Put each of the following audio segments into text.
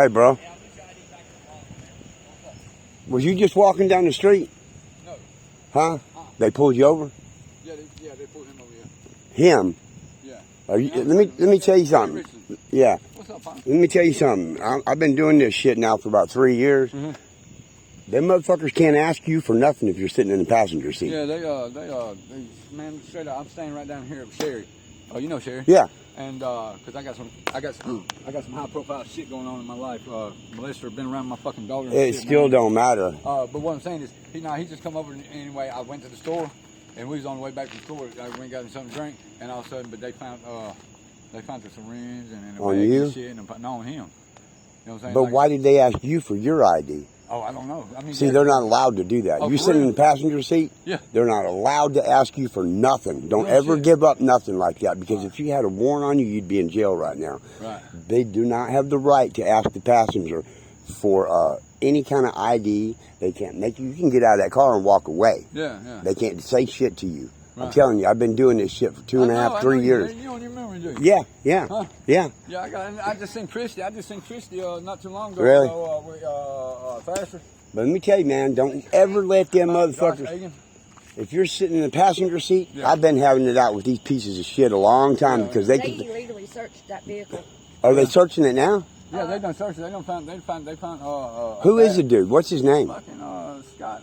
Hey, bro. Was you just walking down the street? No. Huh? They pulled you over? Yeah, they pulled him over here. Him? Yeah. Are you, let me tell you something. Yeah. What's up, Pop? Let me tell you something. I've been doing this shit now for about 3 years. Mm-hmm. Them motherfuckers can't ask you for nothing if you're sitting in the passenger seat. Yeah, they man, straight up, I'm staying right down here with Sherry. Oh, you know Sherry? Yeah. And cause I got some high profile shit going on in my life. Melissa been around my fucking daughter. And It shit, still man. don't matter. But what I'm saying is, he just come over anyway. I went to the store, and we was on the way back from the store. I went and got him something to drink, and all of a sudden, but they found the syringe and a On bag you? and shit, and no, on him. You know what I'm saying? But like, why did they ask you for your ID? Oh, I don't know. I mean, See, they're not allowed to do that. Oh, You for sitting in real? the passenger seat, Yeah. they're not allowed to ask you for nothing. Don't No ever shit. give up nothing like that, because if you had a warrant on you, you'd be in jail right now. Right. They do not have the right to ask the passenger for any kind of ID. They can't make you can get out of that car and walk away. Yeah. They can't say shit to you. I'm Right. telling you, I've been doing this shit for 2.5, 3 years. You don't even remember, do you? Yeah, yeah, Huh? yeah. Yeah, I just seen Christy. Not too long ago. Really? Thrasher. But let me tell you, man, don't ever let them Josh motherfuckers. Hagan. If you're sitting in the passenger seat, Yeah. I've been having it out with these pieces of shit a long time, Yeah, because They they can. illegally searched that vehicle. Are they searching it now? Yeah, they done searched. They found. Who is the dude? What's his name? Fucking Scott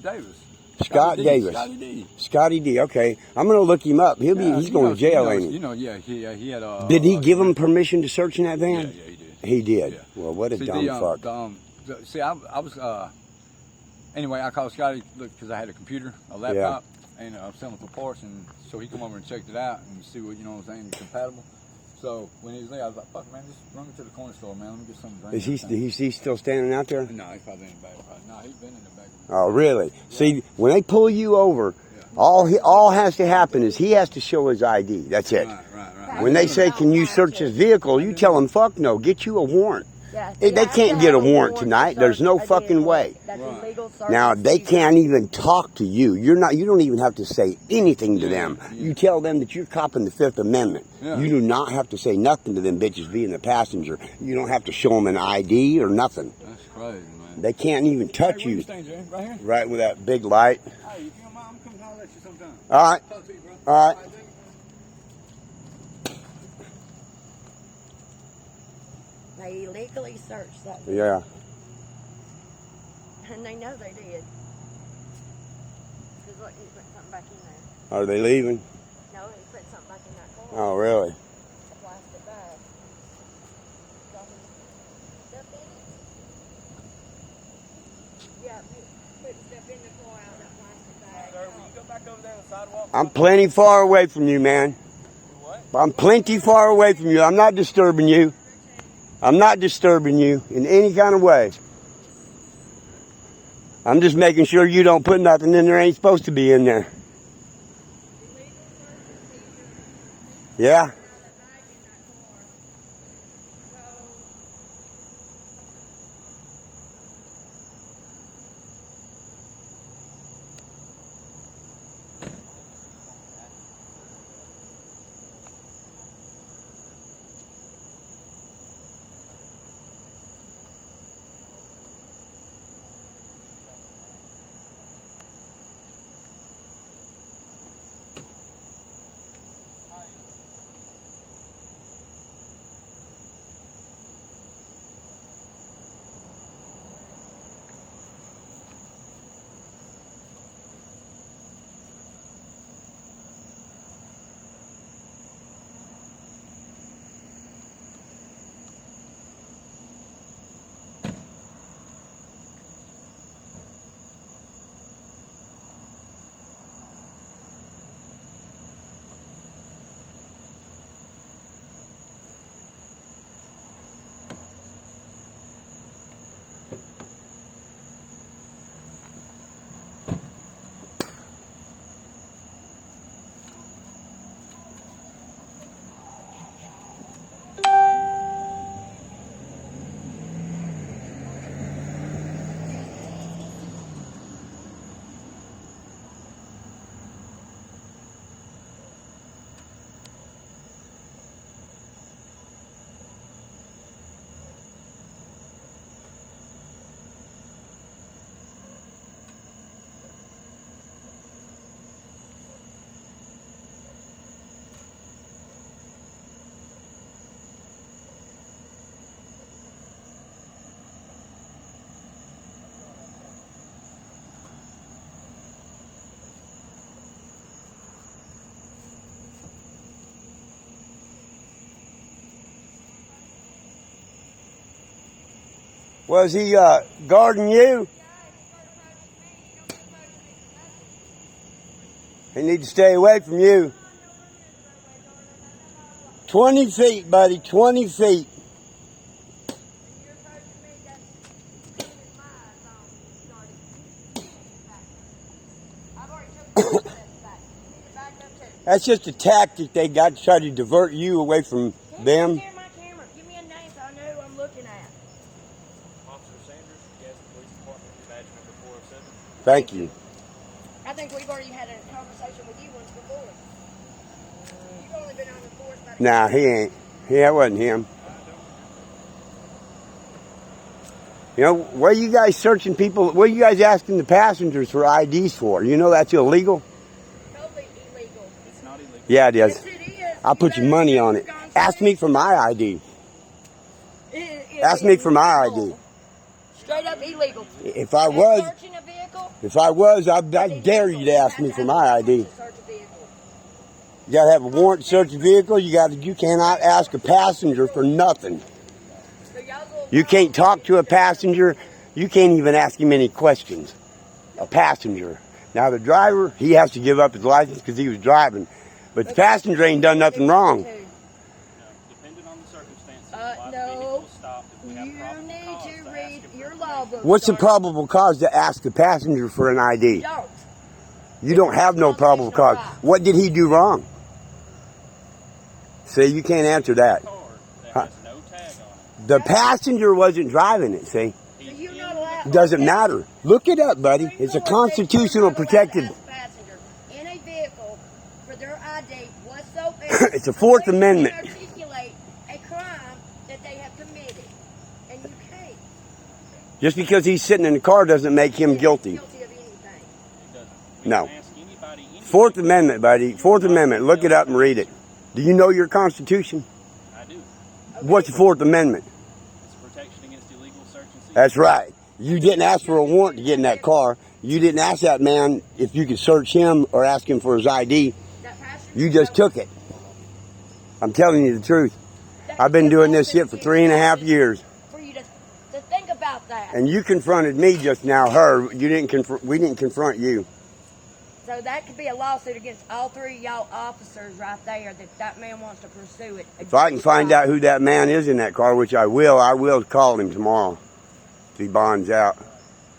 Davis. Scott Davis. Scotty D. Scotty D. Okay, I'm gonna look him up. He's going to jail, ain't he? He had. Did he give him permission to search in that Yeah, van? he did. He did. Yeah. Well, what a See, dumb fuck. I was. Anyway, I called Scotty because I had a computer, a laptop, and I was selling for parts, and so he come over and checked it out and see what what I'm saying, compatible. So when he was there, I was like, "Fuck, man, just run me to the corner store, man. Let me get something to drink." Is he still standing out there? No, he's probably in the back. No, he's been in the back. Oh, really? Yeah. See, when they pull you over, all has to happen is he has to show his ID. That's it. Right. When they say, "Can you search his vehicle?" you tell them, "Fuck no, get you a warrant." Yeah, They can't get a warrant tonight. There's no fucking way. That's Right. illegal search Now and they seizure. can't even talk to you. You don't even have to say anything to them. Yeah. You tell them that you're copping the Fifth Amendment. Yeah. You do not have to say nothing to them bitches being the passenger. You don't have to show them an ID or nothing. That's crazy, man. They can't even touch Hey, where you. staying, Jay? Right here? Right with that big light. Hey, if you don't mind, I'm coming to holler at you sometime. All right. Talk to you, bro. All right. Jay. They illegally searched that vehicle. Yeah. And they know they did. Because look, he put something back in there. Are they leaving? No, he put something back in that car. Oh, really? A plastic bag. Got his stuff in it? Yeah, he put stuff in the car out of that plastic bag. Sir, will you go back over there on the sidewalk? I'm plenty far away from you, man. What? I'm plenty far away from you. I'm not disturbing you. I'm not disturbing you in any kind of way. I'm just making sure you don't put nothing in there ain't supposed to be in there. Yeah. Was he guarding you? He needs to stay away from you. 20 feet, buddy, 20 feet. That's just a tactic they got to try to divert you away from them. Share my camera. Give me a name so I know who I'm looking at. Officer Sanders, Gadsden Police Department, badge number 407. Thank you. I think we've already had a conversation with you once before. You've only been on the force about a Nah, he ain't. Yeah, that wasn't him. You know, what are you guys searching people? What are you guys asking the passengers for IDs for? You know that's illegal? totally illegal. It's not illegal. Yeah, it Yes, is. it is. I'll put your money on it. Ask me for my ID. Ask me for my ID. Straight up illegal. If I was, Searching a vehicle. I dare you to ask me for my ID. Search a vehicle. You gotta have a warrant to search a vehicle. You cannot ask a passenger for nothing. So y'all's little You can't talk to a passenger. You can't even ask him any questions. A passenger. Now the driver, he has to give up his license because he was driving. But the passenger ain't done nothing wrong. Depending on the circumstances, No. stop if we have You probable need cause to to read ask him your for law book. What's the sir. probable cause to ask a passenger for an ID? Don't. You don't have no probable cause. What did he do wrong? See, you can't answer that. a car that has no tag on it. The passenger wasn't driving it, see? So you're not allowed. Doesn't matter. Look it up, buddy. It's a constitutional protected. Passenger in a vehicle for their ID whatsoever. It's a Fourth Amendment. Articulate a crime that they have committed, and you can't. Just because he's sitting in the car doesn't make him guilty. Guilty of anything. It doesn't. We No. can ask anybody anything. Fourth Amendment, buddy. Fourth Amendment. Look it up and read it. Do you know your Constitution? I do. What's the Fourth Amendment? It's protection against illegal search and seizure. That's right. You didn't ask for a warrant to get in that car. You didn't ask that man if you could search him or ask him for his ID. That passenger. You just took it. I'm telling you the truth. I've been doing this shit for 3.5 years. For you to think about that. And you confronted me just now, her. You didn't we didn't confront you. So that could be a lawsuit against all three of y'all officers right there that man wants to pursue it. If I can find out who that man is in that car, which I will call him tomorrow if he bonds out.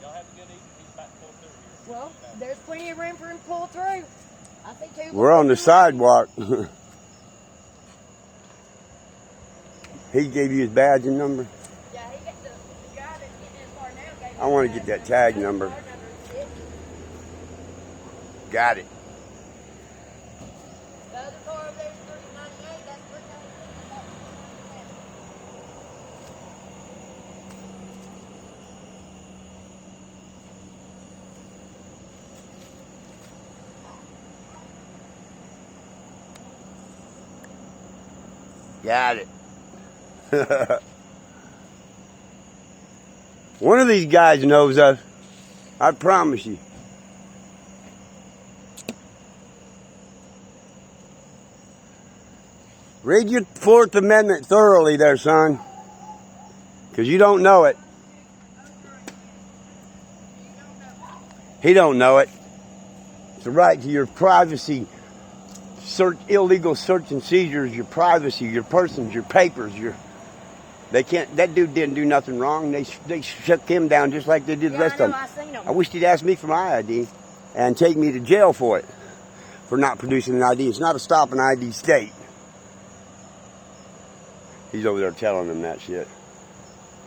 Y'all have a good evening. He's about to pull through here. Well, there's plenty of room for him to pull through. I think two. We're on the sidewalk. He gave you his badge and number? Yeah, he got the guy that's getting his car now. Gave I want to get that tag number. Got it. The other car over there is 398. That's 398. Got it. One of these guys knows us. I promise you. Read your Fourth Amendment thoroughly there, son. Because you don't know it. He don't know it. It's the right to your privacy. Illegal search and seizures, your privacy, your persons, your papers, that dude didn't do nothing wrong. They shut him down just like they did the rest of them. I seen him. I wish he'd ask me for my ID and take me to jail for it, for not producing an ID. It's not a stop an ID state. He's over there telling them that shit.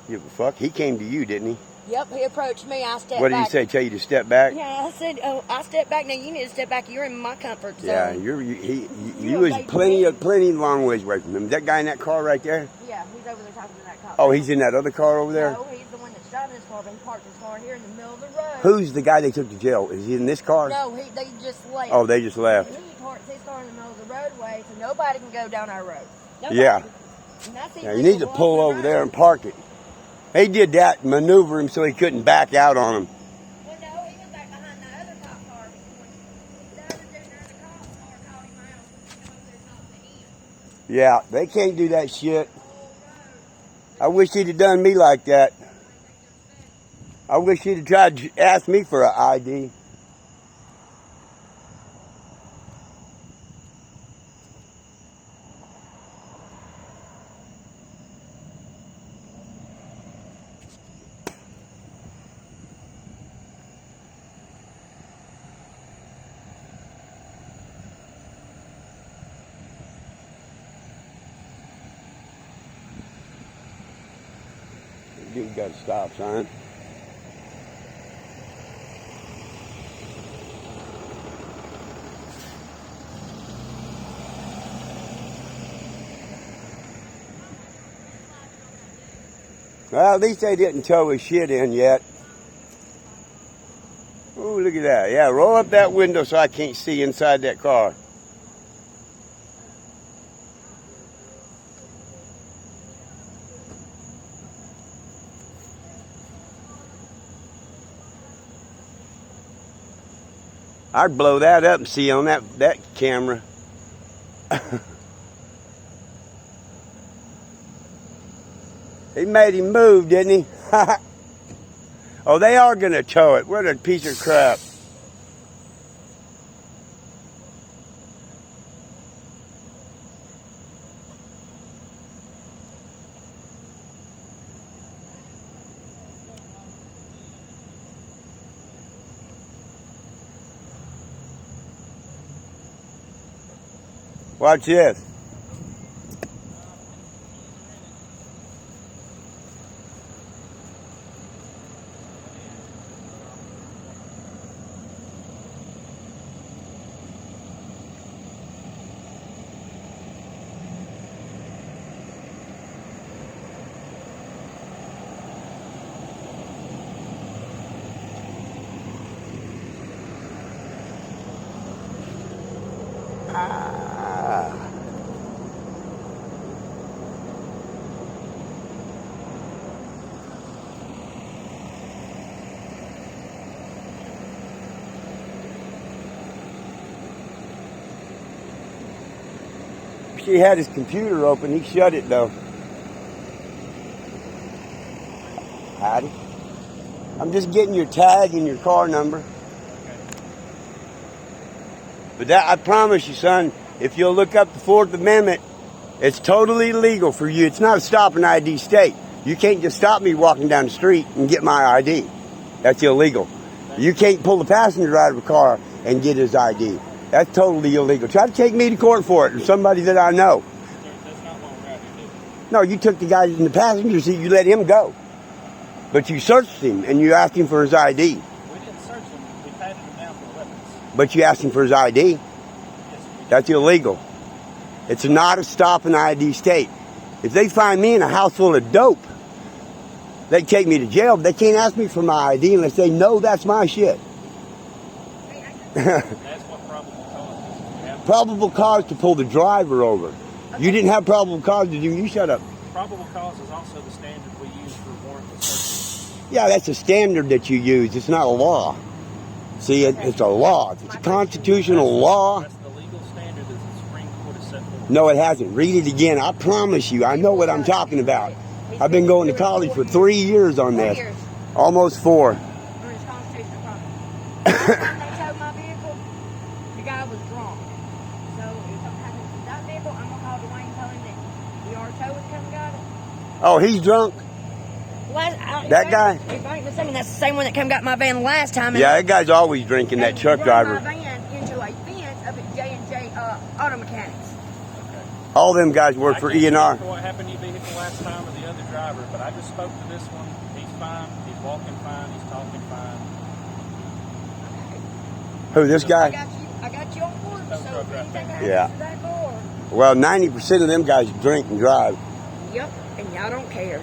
Give a fuck. He came to you, didn't he? Yep, he approached me. I stepped back. What did he say? Tell you to step back? Yeah, I said, oh, I stepped back. Now you need to step back. You're in my comfort zone. Yeah, you was plenty long ways away from him. That guy in that car right there? Yeah, he's over there talking to that cop. Oh, he's in that other car over there? No, he's the one that's driving his car, but he parked his car here in the middle of the road. Who's the guy they took to jail? Is he in this car? No, they just left. Oh, they just left. He parked his car in the middle of the roadway, so nobody can go down our road. Nobody. Yeah. And that's Yeah, you need to pull over there and park it. He did that, maneuver him so he couldn't back out on him. Well, no, he was back behind the other cop car. The other dude in the other cop car called him out when he came over there talking to him. Yeah, they can't do that shit. I wish he'd have done me like that. I wish he'd have tried to ask me for an ID. Dude got a stop sign. Well, at least they didn't tow his shit in yet. Oh, look at that. Yeah, roll up that window so I can't see inside that car. I'd blow that up and see on that camera. He made him move, didn't he? Oh, they are going to tow it. What a piece of crap. Watch this. He had his computer open. He shut it though. Howdy. I'm just getting your tag and your car number. But that, I promise you, son, if you'll look up the Fourth Amendment, it's totally legal for you. It's not a stop and ID state. You can't just stop me walking down the street and get my ID. That's illegal. You can't pull the passenger out of a car and get his ID. That's totally illegal. Try to take me to court for it, or somebody that I know. That's not what we're out here doing. No, you took the guy in the passenger seat, you let him go. But you searched him, and you asked him for his ID. We didn't search him. We patted him down for weapons. But you asked him for his ID. Yes, That's illegal. It's not a stop and ID state. If they find me in a house full of dope, they take me to jail, but they can't ask me for my ID unless they know that's my shit. that's what probable cause is. We have Probable cause to pull the driver over. You didn't have probable cause to do, you shut up. probable cause is also the standard we use for warrantless searches. Yeah, that's a standard that you use. It's not a law. See, it's a law. It's a constitutional law. That's the legal standard that the Supreme Court has set forth. No, it hasn't. Read it again. I promise you. I know what I'm talking about. I've been going to college for 3 years on this. 4 years. Almost 4. Under his constitutional property. Last time they towed my vehicle, the guy was drunk. So if something happens to that vehicle, I'm gonna call Dwayne and tell him that the RTO has come and got it. Oh, he's drunk? That guy? If I ain't mistaken, that's the same one that come got my van last time. And Yeah, that guy's always drinking, that truck driver. my van into a fence up at J&J Auto Mechanics. All them guys work for I can't E&R. speak for what happened to your vehicle last time or the other driver, but I just spoke to this one. He's fine. He's walking fine. He's talking fine. Who, this guy? I got you on board. That's So right, if right. anything happens Yeah. to that car, Well, 90% of them guys drink and drive. yep, and y'all don't care.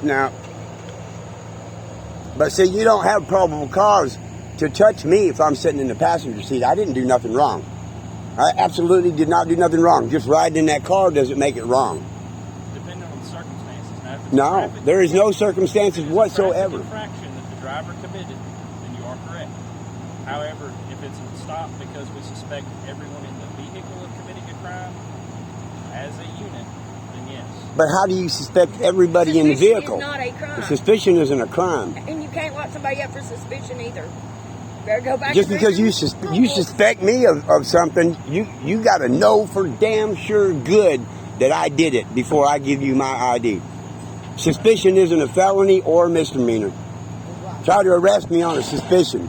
Now, but see, you don't have probable cause to touch me if I'm sitting in the passenger seat. I didn't do nothing wrong. I absolutely did not do nothing wrong. Just riding in that car doesn't make it wrong. Depending on the circumstances. Now, if it's No, traffic- there is no circumstances if it's a whatsoever. traffic infraction that the driver committed, then you are correct. However, if it's a stop because we suspect everyone in the vehicle of committing a crime as a unit, then yes. But how do you suspect everybody in the Suspicion vehicle? is not a crime. Suspicion isn't a crime. And you can't lock somebody up for suspicion either. Better go back. Just to because you suspect me of something, you got to know for damn sure good that I did it before I give you my ID. Suspicion isn't a felony or a misdemeanor. Try to arrest me on a suspicion.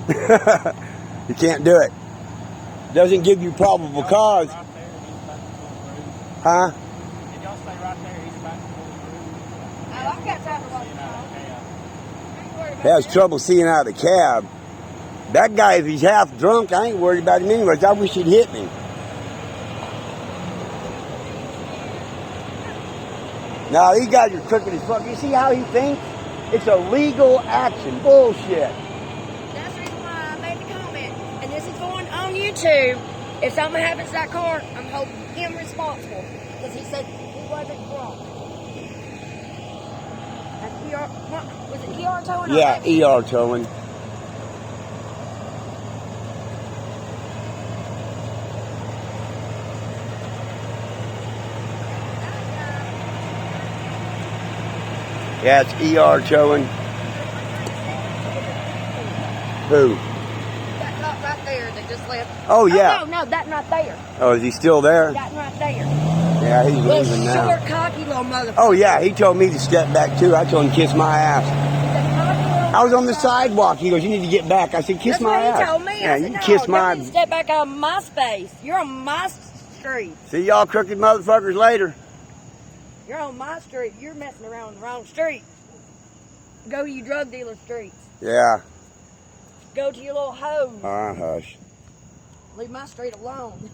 You can't do it. Doesn't give you probable cause. Right there, he's about to pull through. Huh? Did y'all stay right there? He's about to pull through. Oh, I've got time to watch You the know, phone. yeah. Ain't worried about He has that. trouble seeing out of the cab. That guy, if he's half drunk, I ain't worried about him anyways. I wish he'd hit me. Now, these guys are crooked as fuck. You see how he thinks? It's a legal action. Bullshit. That's the reason why I made the comment. And this is going on YouTube. If something happens to that car, I'm holding him responsible. Because he said he wasn't drunk. That's ER. What, was it ER towing? or Yeah, Lexus? ER towing. Yeah, it's ER towing. Who? That cop right there that just left. Oh, yeah. Oh, no, that not there. Oh, is he still there? That right there. Yeah, he's Little leaving short, now. cocky little motherfucker. Oh, yeah, he told me to step back, too. I told him to kiss my ass. I was on the sidewalk. He goes, you need to get back. I said, kiss That's my what ass. he told me. Yeah, I said, you no, kiss my... you need to step back out of my space. You're on my street. See y'all crooked motherfuckers later. You're on my street. You're messing around on the wrong street. Go to your drug dealer streets. Yeah. Go to your little hose. Hush. Leave my street alone.